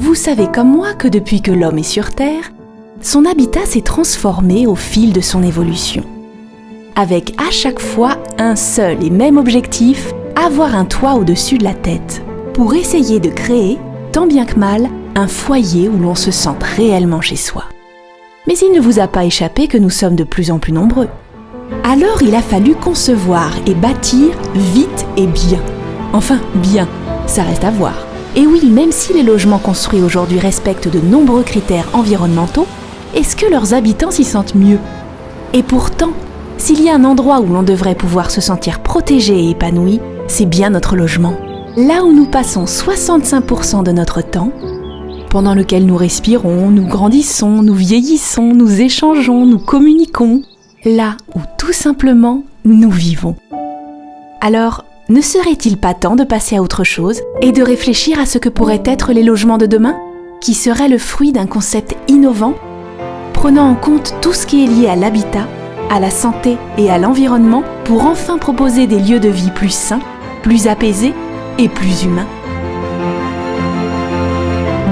Vous savez comme moi que depuis que l'homme est sur Terre, son habitat s'est transformé au fil de son évolution. Avec à chaque fois un seul et même objectif, avoir un toit au-dessus de la tête, pour essayer de créer, tant bien que mal, un foyer où l'on se sente réellement chez soi. Mais il ne vous a pas échappé que nous sommes de plus en plus nombreux. Alors il a fallu concevoir et bâtir vite et bien. Enfin, bien, ça reste à voir. Et oui, même si les logements construits aujourd'hui respectent de nombreux critères environnementaux, est-ce que leurs habitants s'y sentent mieux? Et pourtant, s'il y a un endroit où l'on devrait pouvoir se sentir protégé et épanoui, c'est bien notre logement. Là où nous passons 65% de notre temps, pendant lequel nous respirons, nous grandissons, nous vieillissons, nous échangeons, nous communiquons, là où tout simplement nous vivons. Alors, ne serait-il pas temps de passer à autre chose et de réfléchir à ce que pourraient être les logements de demain, qui seraient le fruit d'un concept innovant, prenant en compte tout ce qui est lié à l'habitat, à la santé et à l'environnement pour enfin proposer des lieux de vie plus sains, plus apaisés et plus humains.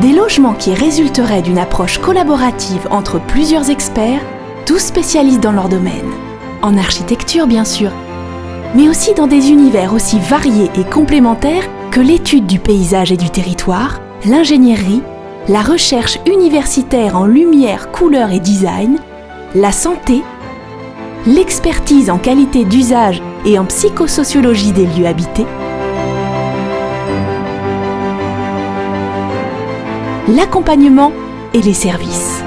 Des logements qui résulteraient d'une approche collaborative entre plusieurs experts, tous spécialistes dans leur domaine, en architecture bien sûr, mais aussi dans des univers aussi variés et complémentaires que l'étude du paysage et du territoire, l'ingénierie, la recherche universitaire en lumière, couleur et design, la santé, l'expertise en qualité d'usage et en psychosociologie des lieux habités, l'accompagnement et les services.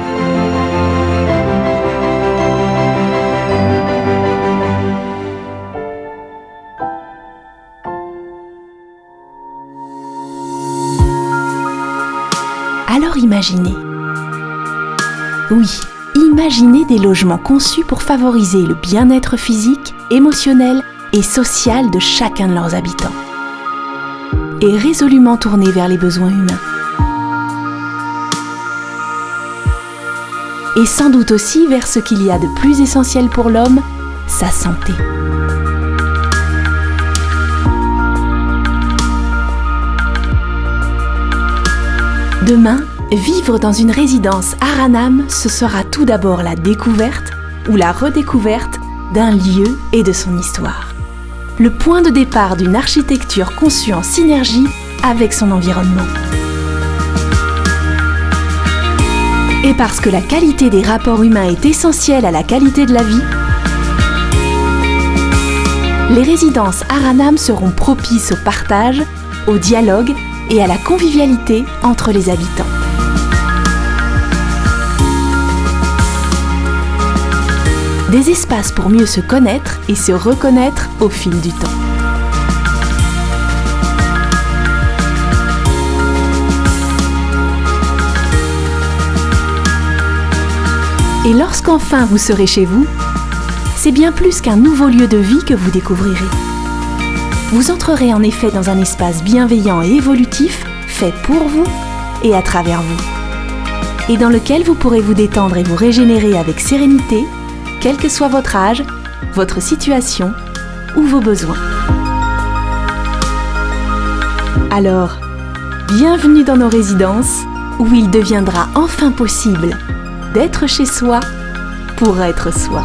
Alors imaginez. Oui, imaginez des logements conçus pour favoriser le bien-être physique, émotionnel et social de chacun de leurs habitants. Et résolument tournés vers les besoins humains. Et sans doute aussi vers ce qu'il y a de plus essentiel pour l'homme, sa santé. Demain, vivre dans une résidence Aranam, ce sera tout d'abord la découverte ou la redécouverte d'un lieu et de son histoire. Le point de départ d'une architecture conçue en synergie avec son environnement. Et parce que la qualité des rapports humains est essentielle à la qualité de la vie, les résidences Aranam seront propices au partage, au dialogue et à la convivialité entre les habitants. Des espaces pour mieux se connaître et se reconnaître au fil du temps. Et lorsqu'enfin vous serez chez vous, c'est bien plus qu'un nouveau lieu de vie que vous découvrirez. Vous entrerez en effet dans un espace bienveillant et évolutif, fait pour vous et à travers vous, et dans lequel vous pourrez vous détendre et vous régénérer avec sérénité, quel que soit votre âge, votre situation ou vos besoins. Alors, bienvenue dans nos résidences, où il deviendra enfin possible d'être chez soi pour être soi.